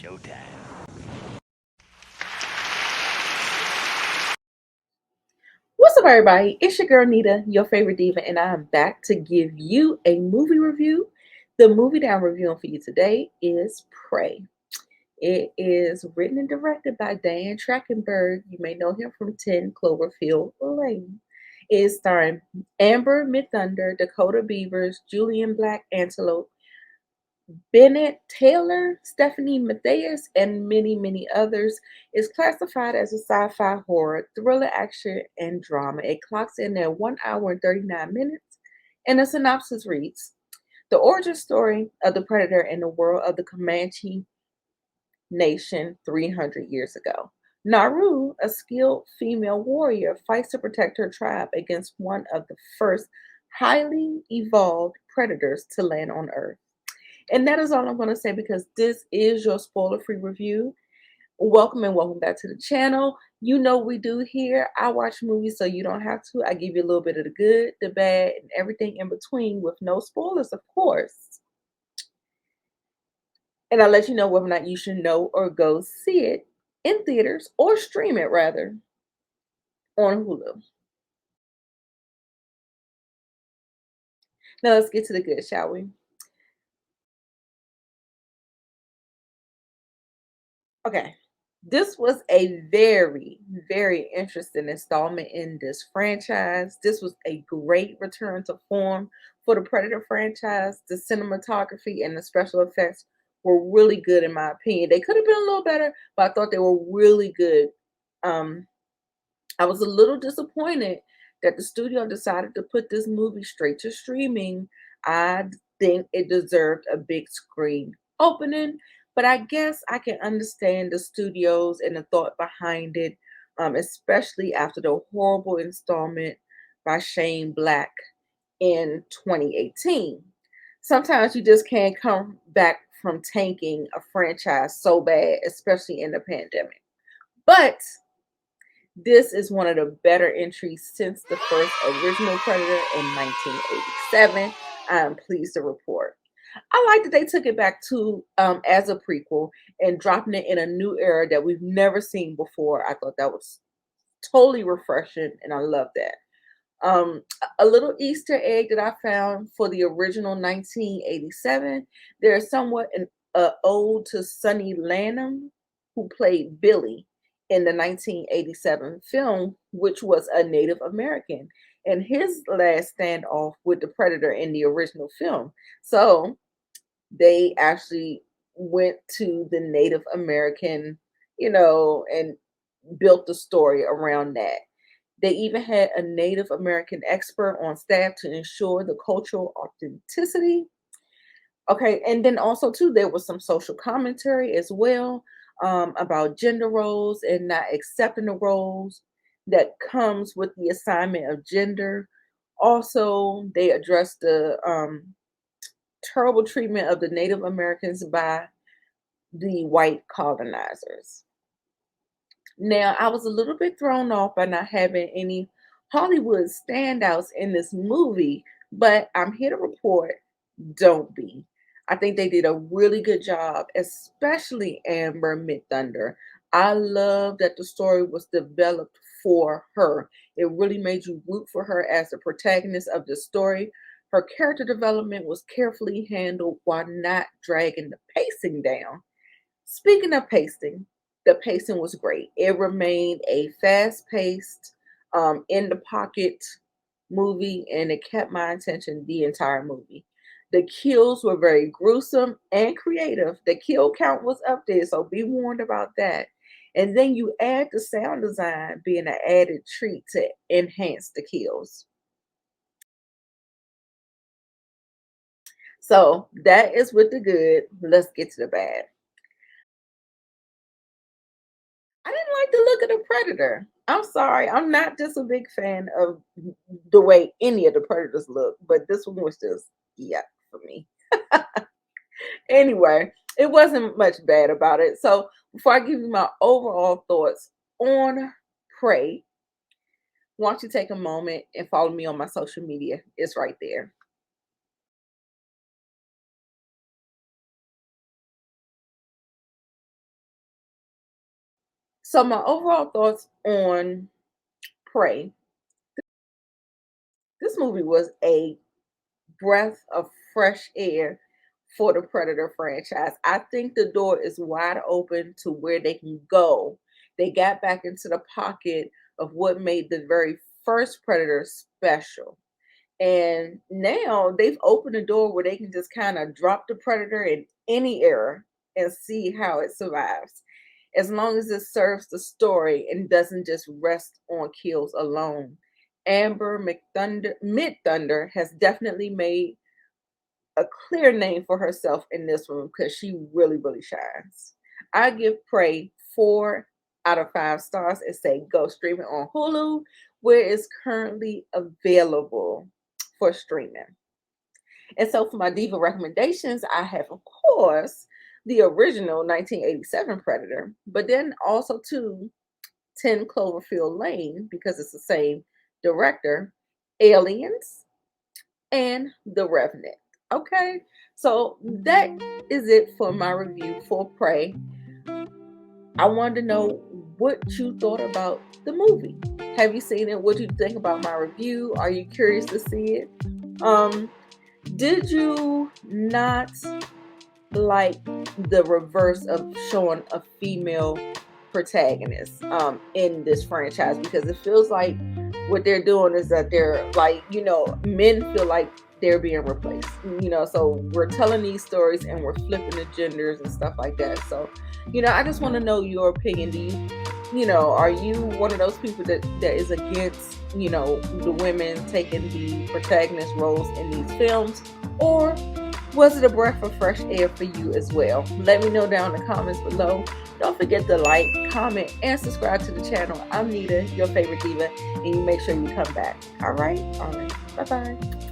showtime. What's up, everybody? It's your girl Nita, your favorite diva, and I'm back to give you a movie review. The movie that I'm reviewing for you today is Prey. It is written and directed by Dan Trachtenberg. You may know him from 10 Cloverfield Lane. It is starring Amber Midthunder, Dakota Beavers, Julian Black Antelope, Bennett Taylor, Stephanie Matthias, and many, many others, is classified as a sci-fi horror, thriller, action, and drama. It clocks in at 1 hour and 39 minutes, and the synopsis reads: the origin story of the predator in the world of the Comanche Nation 300 years ago. Naru, a skilled female warrior, fights to protect her tribe against one of the first highly evolved predators to land on Earth. And that is all I'm going to say because this is your spoiler free review. Welcome and welcome back to the channel. You know we do here. I watch movies so you don't have to. I give you a little bit of the good, the bad, and everything in between with no spoilers, of course. And I'll let you know whether or not you should know or go see it in theaters or stream it rather on Hulu. Now let's get to the good, shall we? Okay. This was a very, very interesting installment in this franchise. This was a great return to form for the Predator franchise. The cinematography and the special effects were really good, in my opinion. They could have been a little better, but I thought they were really good. Um, I was a little disappointed that the studio decided to put this movie straight to streaming. I think it deserved a big screen opening, but I guess I can understand the studios and the thought behind it, especially after the horrible installment by Shane Black in 2018. Sometimes you just can't come back from tanking a franchise so bad, especially in the pandemic. But this is one of the better entries since the first original Predator in 1987. I'm pleased to report. I like that they took it back to as a prequel and dropping it in a new era that we've never seen before. I thought that was totally refreshing, and I love that. A little Easter egg that I found for the original 1987. There's somewhat an ode to Sonny Lanham, who played Billy in the 1987 film, which was a Native American, and his last standoff with the Predator in the original film. So they actually went to the Native American, and built the story around that. They even had a Native American expert on staff to ensure the cultural authenticity. Okay, and then also too, there was some social commentary as well, about gender roles and not accepting the roles that comes with the assignment of gender. Also, they addressed the terrible treatment of the Native Americans by the white colonizers. Now, I was a little bit thrown off by not having any Hollywood standouts in this movie, but I'm here to report, don't be. I think they did a really good job, especially Amber Midthunder. I love that the story was developed for her. It really made you root for her as the protagonist of the story. Her character development was carefully handled while not dragging the pacing down. Speaking of pacing, the pacing was great. It remained a fast paced, in the pocket movie, and it kept my attention the entire movie. The kills were very gruesome and creative. The kill count was up there, so be warned about that. And then you add the sound design being an added treat to enhance the kills. So that is with the good. Let's get to the bad. I didn't like the look of the Predator. I'm sorry. I'm not just a big fan of the way any of the Predators look, but this one was just, yeah, for me. Anyway, it wasn't much bad about it. So before I give you my overall thoughts on Prey, why don't you take a moment and follow me on my social media? It's right there. So my overall thoughts on Prey. This movie was a breath of fresh air for the Predator franchise. I think the door is wide open to where they can go. They got back into the pocket of what made the very first Predator special. And now they've opened a door where they can just kind of drop the Predator in any era and see how it survives. As long as it serves the story and doesn't just rest on kills alone. Amber Mid Thunder has definitely made a clear name for herself in this one because she really, really shines. I give Prey 4 out of 5 stars and say go stream it on Hulu, where it's currently available for streaming. And so for my diva recommendations, I have, of course, the original 1987 Predator, but then also too 10 Cloverfield Lane because it's the same director, Aliens, and The Revenant. Okay, so that is it for my review for Prey. I wanted to know what you thought about the movie. Have you seen it? What do you think about my review? Are you curious to see it? Did you not like the reverse of showing a female protagonist in this franchise? Because it feels like what they're doing is that they're like, men feel like they're being replaced, so we're telling these stories and we're flipping the genders and stuff like that. So, I just want to know your opinion. Are you one of those people that is against, the women taking the protagonist roles in these films? Or was it a breath of fresh air for you as well? Let me know down in the comments below. Don't forget to like, comment, and subscribe to the channel. I'm Nita, your favorite diva, and you make sure you come back. All right? Bye-bye.